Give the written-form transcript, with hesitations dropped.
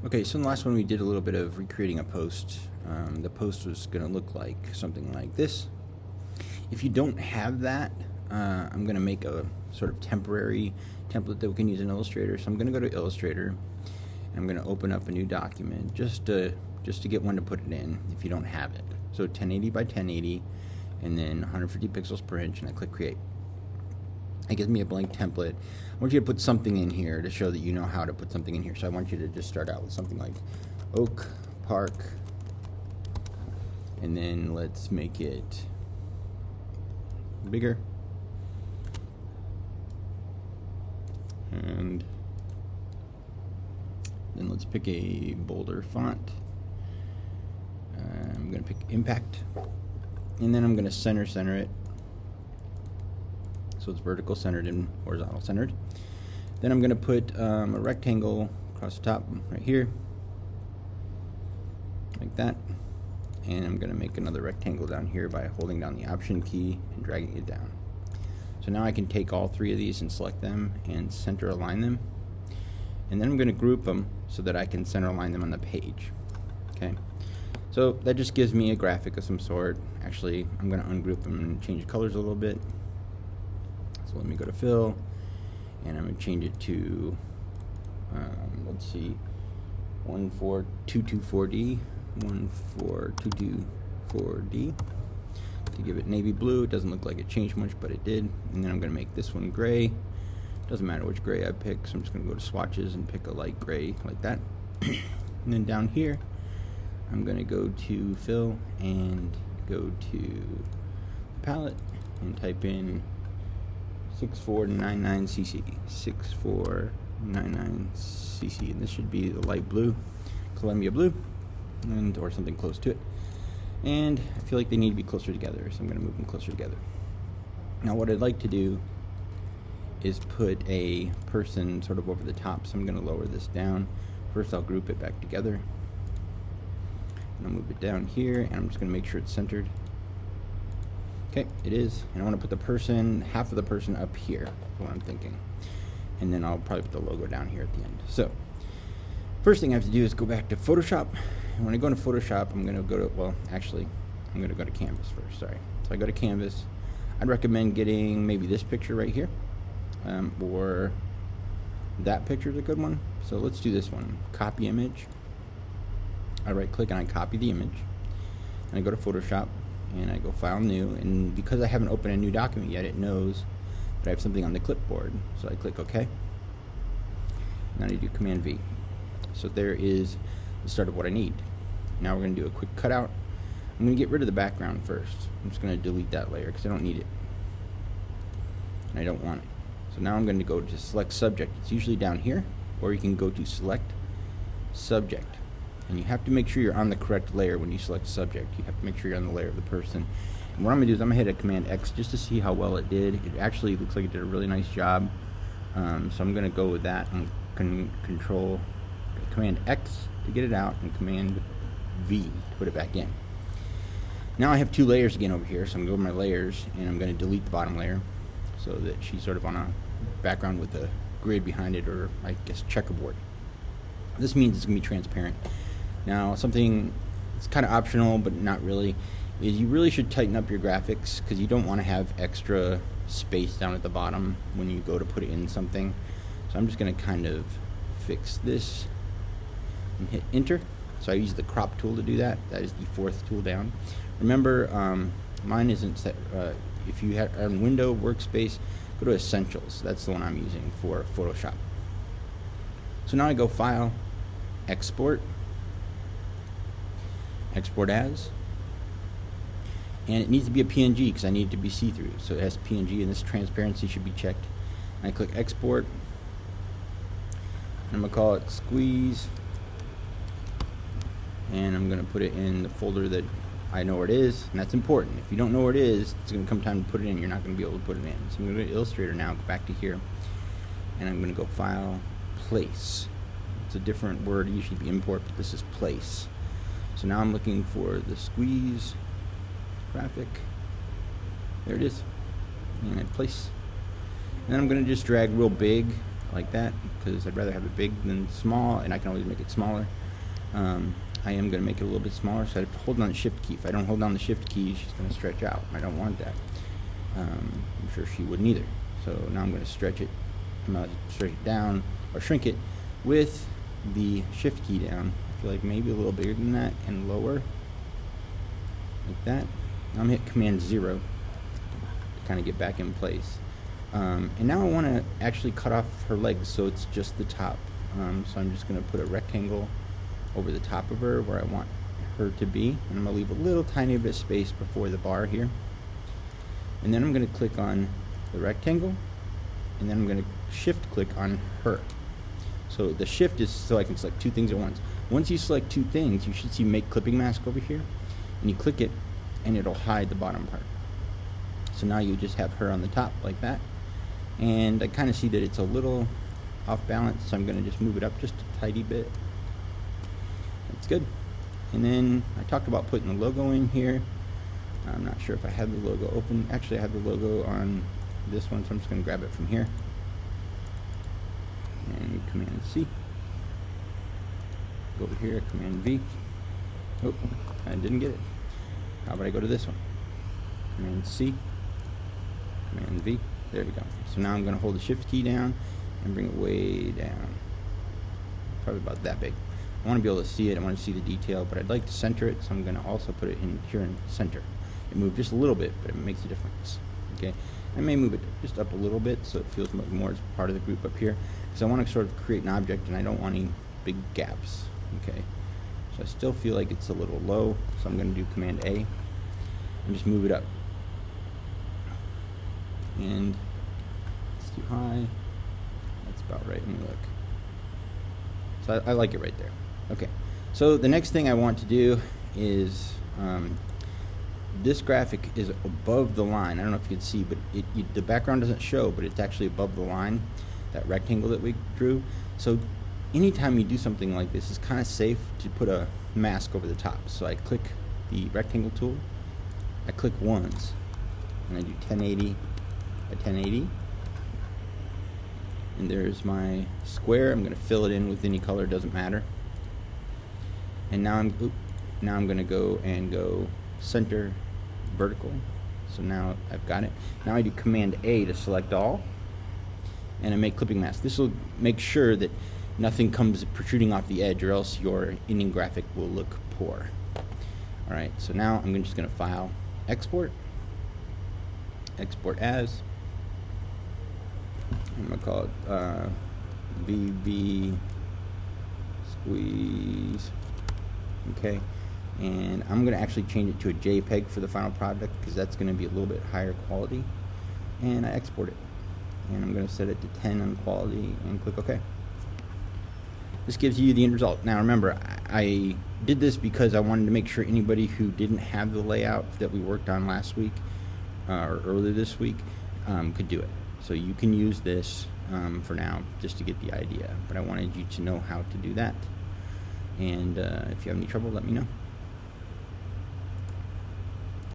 Okay, so in the last one we did a little bit of recreating a post. The post was going to look like something like this. If you don't have that, I'm going to make a sort of temporary template that we can use in Illustrator. So I'm going to go to Illustrator, and I'm going to open up a new document just to get one to put it in if you don't have it. So 1080 by 1080, and then 150 pixels per inch, and I click Create. It gives me a blank template. I want you to put something in here to show that you know how to put something in here. So I want you to just start out with something like Oak Park, and then let's make it bigger, and then let's pick a bolder font. I'm going to pick Impact, and then I'm going to center it. So it's vertical centered and horizontal centered. Then I'm going to put a rectangle across the top right here, like that. And I'm going to make another rectangle down here by holding down the Option key and dragging it down. So now I can take all three of these and select them and center align them. And then I'm going to group them so that I can center align them on the page. Okay. So that just gives me a graphic of some sort. Actually, I'm going to ungroup them and change the colors a little bit. So let me go to Fill, and I'm going to change it to, let's see, 14224D, 14224D, to give it navy blue. It doesn't look like it changed much, but it did. And then I'm going to make this one gray. Doesn't matter which gray I pick, so I'm just going to go to Swatches and pick a light gray like that. And then down here, I'm going to go to Fill and go to Palette and type in 6499cc, 6499cc, and this should be the light blue, Columbia blue, or something close to it. And I feel like they need to be closer together, so I'm going to move them closer together. Now what I'd like to do is put a person sort of over the top, so I'm going to lower this down. First I'll group it back together, and I'll move it down here, and I'm just going to make sure it's centered. Okay, it is, and I want to put the person, half of the person up here, is what I'm thinking. And then I'll probably put the logo down here at the end. So, first thing I have to do is go back to Photoshop. And when I go into Photoshop, I'm going to go to, well, actually, I'm going to go to Canvas first, sorry. So I go to Canvas. I'd recommend getting maybe this picture right here, or that picture is a good one. So let's do this one, Copy Image. I right click and I copy the image. And I go to Photoshop, and I go File, New, and because I haven't opened a new document yet, it knows that I have something on the clipboard. So I click OK. Now I do Command V. So there is the start of what I need. Now we're going to do a quick cutout. I'm going to get rid of the background first. I'm just going to delete that layer because I don't need it. And I don't want it. So now I'm going to go to Select Subject. It's usually down here, or you can go to Select Subject. And you have to make sure you're on the correct layer when you select subject. You have to make sure you're on the layer of the person. And what I'm going to do is I'm going to hit a Command X just to see how well it did. It actually looks like it did a really nice job. So I'm going to go with that and Control Command X to get it out and Command V to put it back in. Now I have two layers again over here, so I'm going to go to my layers and I'm going to delete the bottom layer so that she's sort of on a background with a grid behind it, or I guess checkerboard. This means it's going to be transparent. Now, something that's kind of optional, but not really, is you really should tighten up your graphics because you don't want to have extra space down at the bottom when you go to put it in something. So I'm just going to kind of fix this and hit Enter. So I use the crop tool to do that. That is the fourth tool down. Remember, mine isn't set. If you have on Window Workspace, go to Essentials. That's the one I'm using for Photoshop. So now I go File, Export, Export As, and it needs to be a PNG because I need it to be see-through. So it has PNG, and this transparency should be checked. I click Export, and I'm going to call it Squeeze, and I'm going to put it in the folder that I know where it is, and that's important. If you don't know where it is, it's going to come time to put it in. You're not going to be able to put it in. So I'm going to go to Illustrator now, go back to here, and I'm going to go File, Place. It's a different word. It usually be import, but this is place. So now I'm looking for the squeeze graphic. There it is. And I place. And then I'm going to just drag real big like that, because I'd rather have it big than small, and I can always make it smaller. I am going to make it a little bit smaller, so I have to hold down the shift key. If I don't hold down the shift key, she's going to stretch out. I don't want that. I'm sure she wouldn't either. So now I'm going to stretch it. I'm going to stretch it down or shrink it with the shift key down. I feel like maybe a little bigger than that and lower, like that. Now I'm going to hit Command 0 to kind of get back in place. And now I want to actually cut off her legs so it's just the top. So I'm just going to put a rectangle over the top of her where I want her to be, and I'm going to leave a little tiny bit of space before the bar here. And then I'm going to click on the rectangle, and then I'm going to shift click on her. So the shift is so I can select two things at once. Once you select two things, you should see Make Clipping Mask over here, and you click it and it'll hide the bottom part. So now you just have her on the top like that, and I kind of see that it's a little off balance, so I'm going to just move it up just a tiny bit. That's good. And then I talked about putting the logo in here. I'm not sure if I have the logo open. Actually, I have the logo on this one, so I'm just going to grab it from here and Command C. Go over here, Command V. Oh, I didn't get it. How about I go to this one? Command C, Command V. There we go. So now I'm going to hold the Shift key down and bring it way down. Probably about that big. I want to be able to see it. I want to see the detail, but I'd like to center it, so I'm going to also put it in here in center. It moved just a little bit, but it makes a difference. Okay, I may move it just up a little bit so it feels more as part of the group up here, because I want to sort of create an object and I don't want any big gaps. Okay, so I still feel like it's a little low, so I'm going to do Command A and just move it up. And it's too high. That's about right. Let me look. So I like it right there. Okay, so the next thing I want to do is this graphic is above the line. I don't know if you can see, but the background doesn't show, but it's actually above the line, that rectangle that we drew. So anytime you do something like this, it's kind of safe to put a mask over the top. So I click the rectangle tool, I click once, and I do 1080 by 1080. And there's my square. I'm going to fill it in with any color, doesn't matter. And now I'm going to go center vertical. So now I've got it. Now I do Command A to select all, and I make clipping mask. This will make sure that nothing comes protruding off the edge, or else your ending graphic will look poor. All right. So now I'm just going to file, export as. I'm going to call it VB Squeeze. Okay, and I'm going to actually change it to a JPEG for the final product, because that's going to be a little bit higher quality. And I export it, and I'm going to set it to 10 on quality and click OK. This gives you the end result. Now remember, I did this because I wanted to make sure anybody who didn't have the layout that we worked on last week or earlier this week could do it. So you can use this for now, just to get the idea, but I wanted you to know how to do that. And if you have any trouble, let me know.